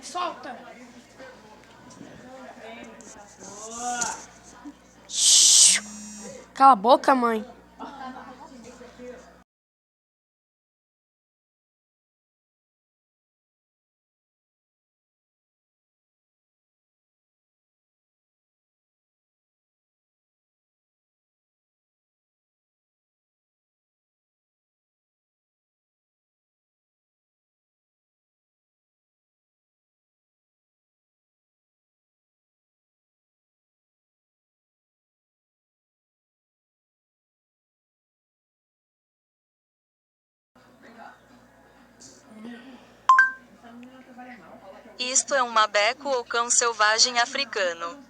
Solta! Cala a boca, mãe. Isto é um mabeco ou cão selvagem africano.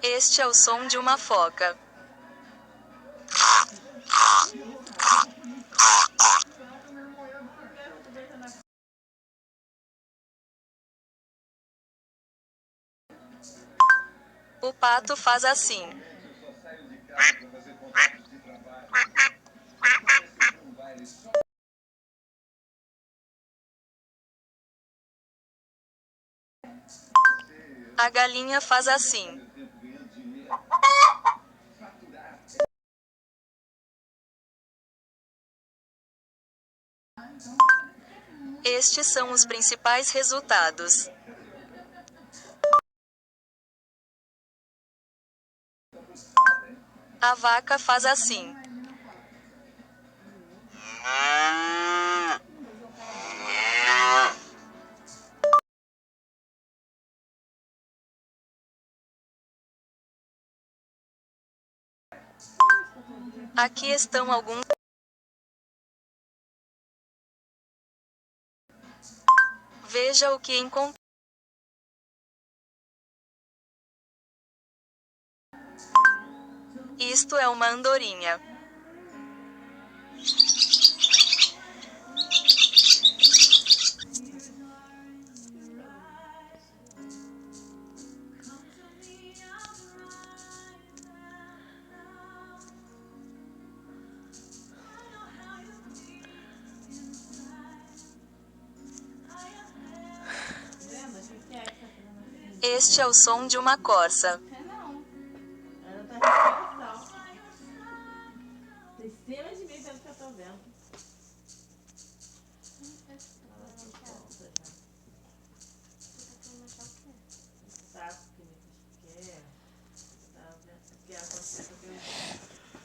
Este é o som de uma foca. O pato faz assim. A galinha faz assim. Estes são os principais resultados. A vaca faz assim. Aqui estão alguns. Veja o que encontrei. Isto é uma andorinha. Este é o som de uma corça.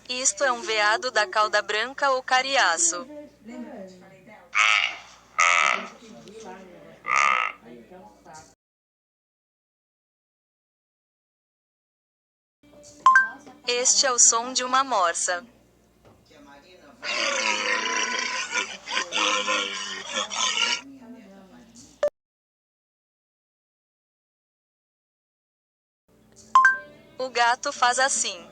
Isto é um veado da cauda branca ou cariaço. Este é o som de uma morsa. O gato faz assim.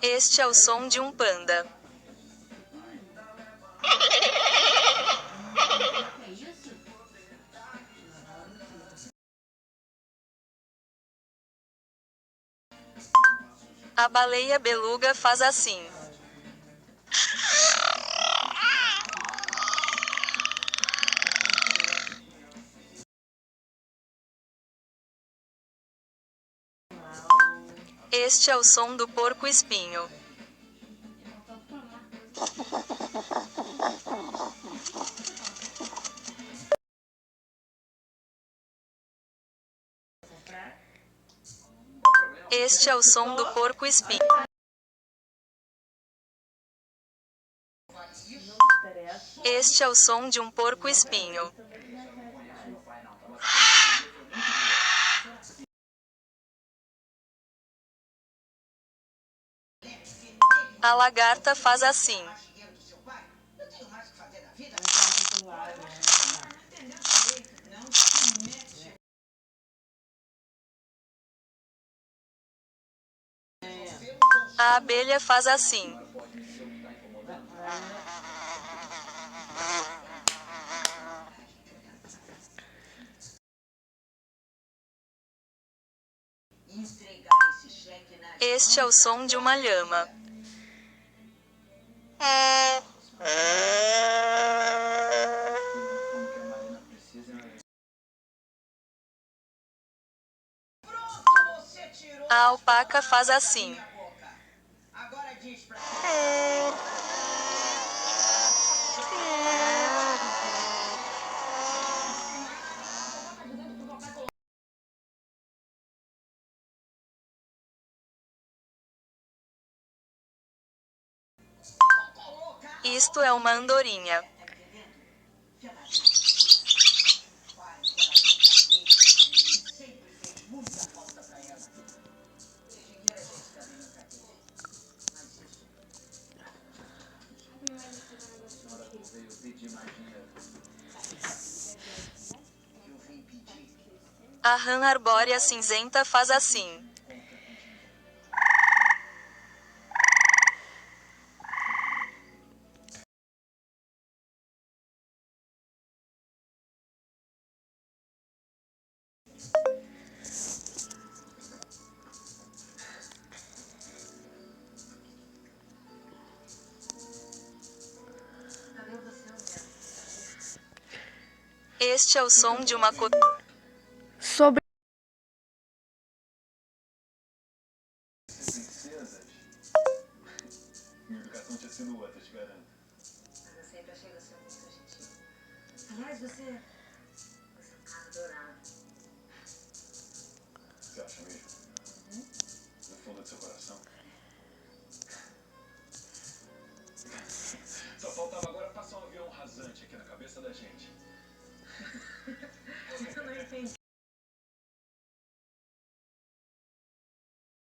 Este é o som de um panda. A baleia beluga faz assim. Este é o som do porco-espinho. Este é o som do porco-espinho. Este é o som de um porco-espinho. A lagarta faz assim. A abelha faz assim. Este é o som de uma lhama. A alpaca faz assim. Isto é uma andorinha. A rã arbórea cinzenta faz assim. Este é o som de uma Sobre Minha educação tinha sido outra, te garanto. Mas eu sempre achei você muito gentil. Aliás, você é um cara adorável. Você acha mesmo? No fundo do seu coração. Só faltava agora passar um avião rasante aqui na cabeça da gente. Eu não entendi.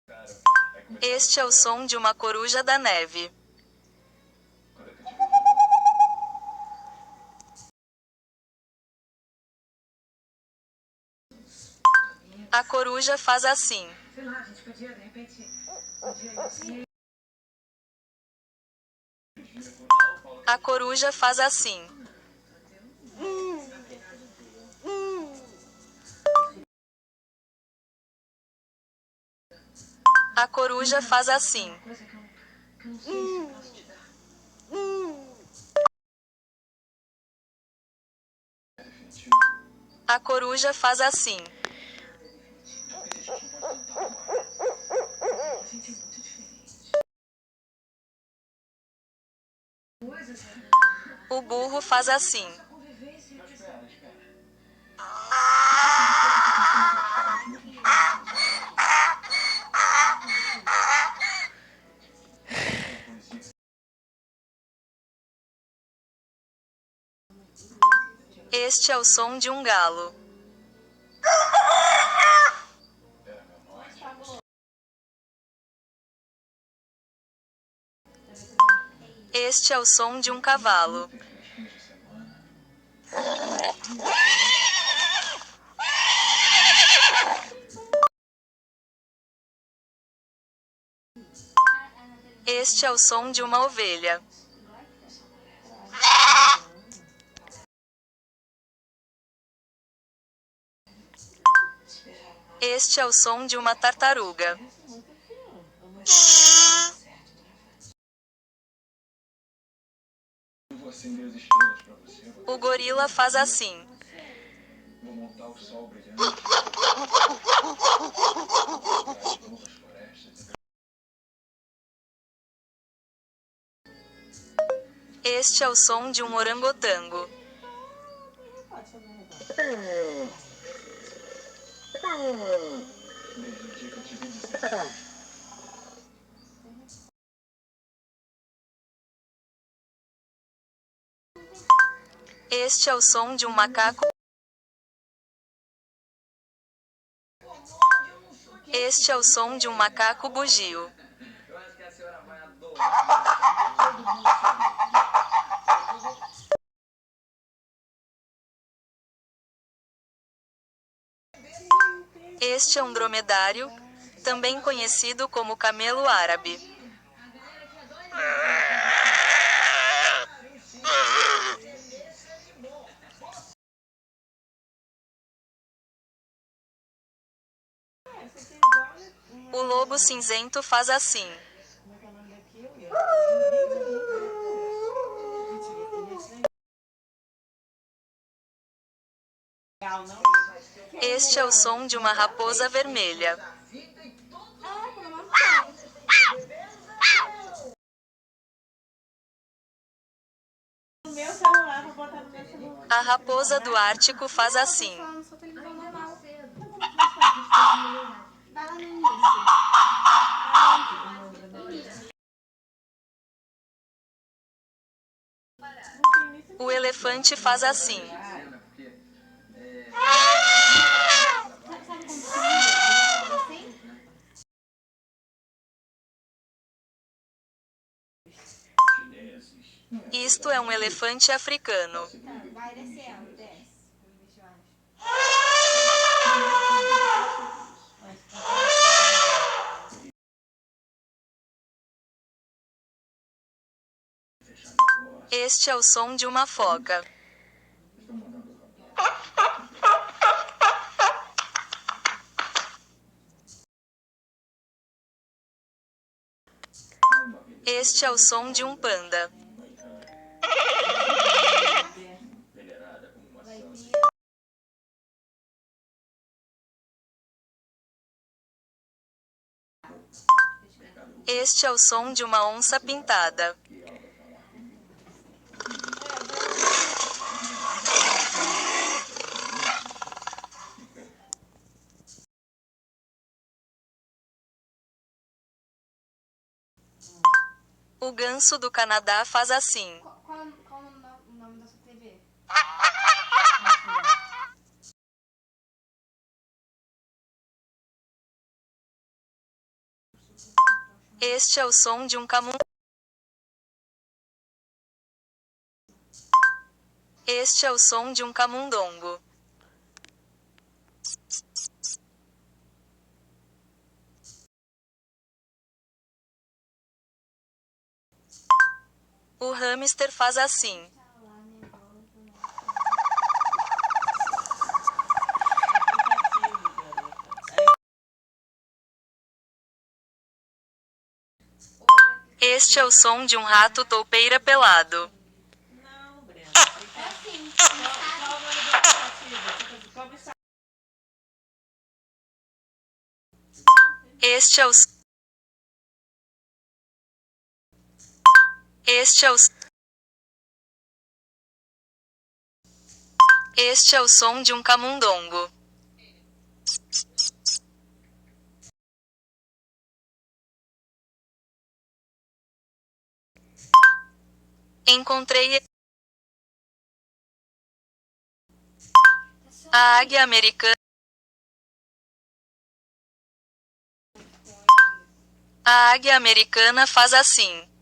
Cara, Este é o som de uma coruja da neve. quando é que eu te vejo? A coruja faz assim. Sei lá, a gente podia, de repente, um dia ir. A coruja faz assim. A coruja faz assim. Coisa que eu não sei se eu posso te dar. É definitivo. A coruja faz assim. Por que a gente não pode tentar agora? A gente é muito diferente. Coisas, O burro faz assim. nossa convivência. Não, espera. Este é o som de um galo. Era meu norte. Este é o som de um cavalo. Tem meus fins de semana. Este é o som de uma ovelha. Este é o som de uma tartaruga. Eu vou acender as estrelas pra você. O gorila faz assim. Vou montar o sol brilhante. As novas florestas. Este é o som de um orangotango. Desde o dia que eu te vi dizer. Este é o som de um macaco. Este é o som de um macaco bugio. Eu acho que a senhora vai adorar. Este é um dromedário, também conhecido como camelo árabe. O lobo cinzento faz assim. Este é o som de uma raposa vermelha. A raposa do Ártico faz assim. falando sua televisão normal. Vai lá no início. O elefante faz assim. Isto é um elefante africano. Vai descendo, desce. Este é o som de uma foca. Este é o som de um panda. Venerada como uma santa. Este é o som de uma onça pintada. O ganso do Canadá faz assim. Qual o nome da sua TV? Este é o som de um camundongo. Este é o som de um camundongo. O hamster faz assim. Este é o som de um rato toupeira pelado. Este é o Este é o Este é o som de um camundongo. Encontrei a águia americana. A águia americana faz assim.